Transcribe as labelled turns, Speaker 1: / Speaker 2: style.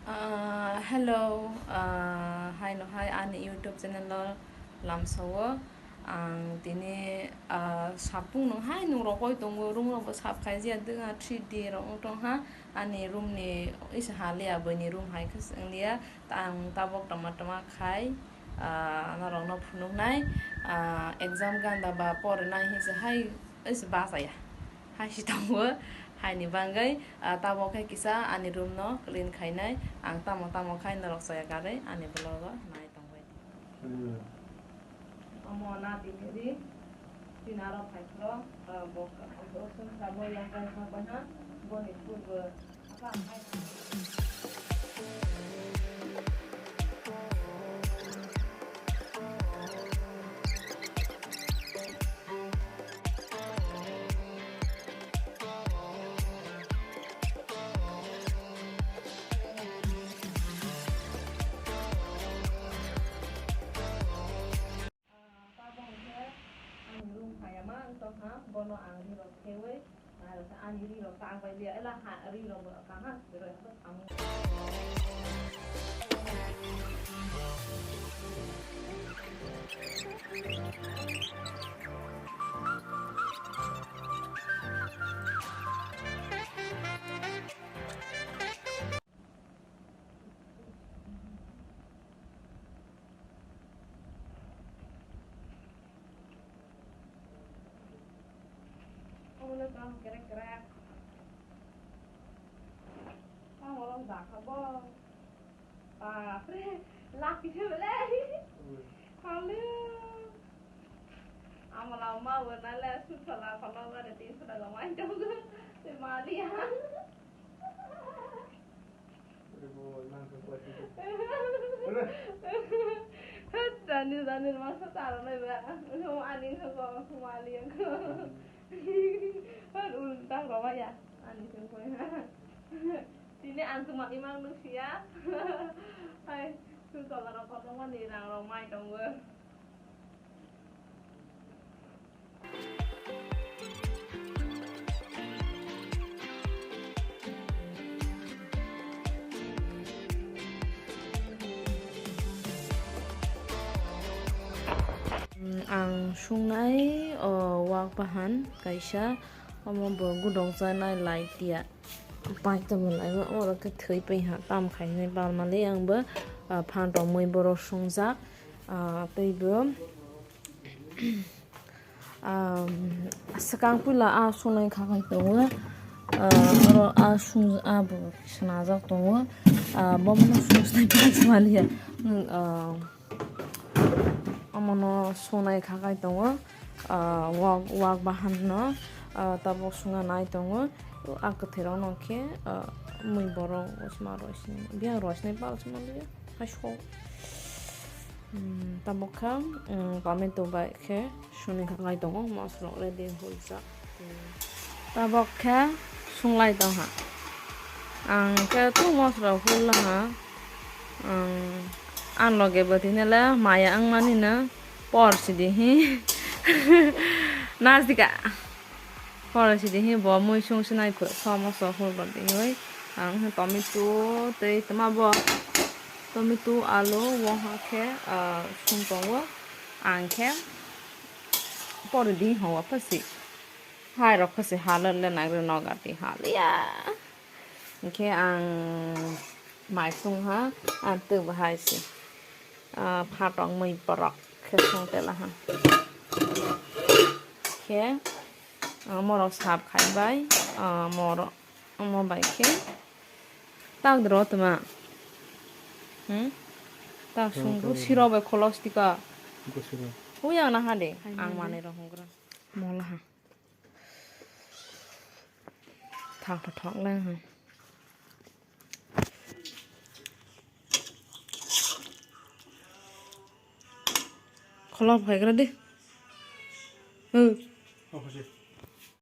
Speaker 1: Hello, hi no hi ani YouTube channel lo lam sawo ang tini sapung no hai nung rokoi tongo room no sap khai ji adunga 3D ro tong ha ani room ni is hali aboni room hai khas anglia tang tabok tama tama khai na rong no phunung nai exam gan da ba por nai hi hai is ba sa ya hai si tongo hai ni bangai tabok khai kisa ani room no clean khai nai ang tamo tamo khai na rok saya kare ani blogo nai tongbai amo na dineri tinaro phaikro boka osun sabo yang kan sabana bonit purbo apa hai bono ang ri ro kewe na ro sa ani ri ro ka bai lia ela ha ri ro ka ha ro am Mulai kang kerek-kerek. Kang orang dah khabor. Pre, laki chule. Halu. Lama warna le sutala kalau ada di sudah main dong. Semali ya. Danir masa taruh nih ba. Mau aning kau semali yang kau. Untang bawa ya ani semua sini antum imang nusia hai tu kalau rokok dong di rang romai dong gue ang sungai wak bahan kaisa amo bo gudong janai lai tia pai tamun ai wa ora ka thoi pai ha tam khai nei bal ma le ang ba phan to moi boro sungjak tei bo sakang pula a sunai kha khai to oro a sung a bo sna jak to bom no sungai pa mali ya amono sunai kha khai to wak bahan no tabo sunga nai tongo ak thero no ke mui boro osma rosni bia rosni pal chmali hasho tabo kha pame to ba ke suni kha ngai tongo masro ready holsa tabo kha sunglai tong ha ang ke tu masro hul ha an loge bathine la maya ang mani na por sidi hi nazika por sidi hi bo moi sung sinai pho sama so hol ba ding oi ang tomato te tama bo tomato alo wo ha ke sung tong wo ang ke por di ho wa phasi hai ro phasi halal le na gre no ga ti hal ya ke ang mai sung ha an tu ba hai si pha tong moi porok ke sung te la ha ke moro sap khai bai moro mo bai ke tak dro tama tak sung ru siro bai kholostika huyang na ha de ang mane ro hongra mola ha thak thak lang ha kholop khai gra de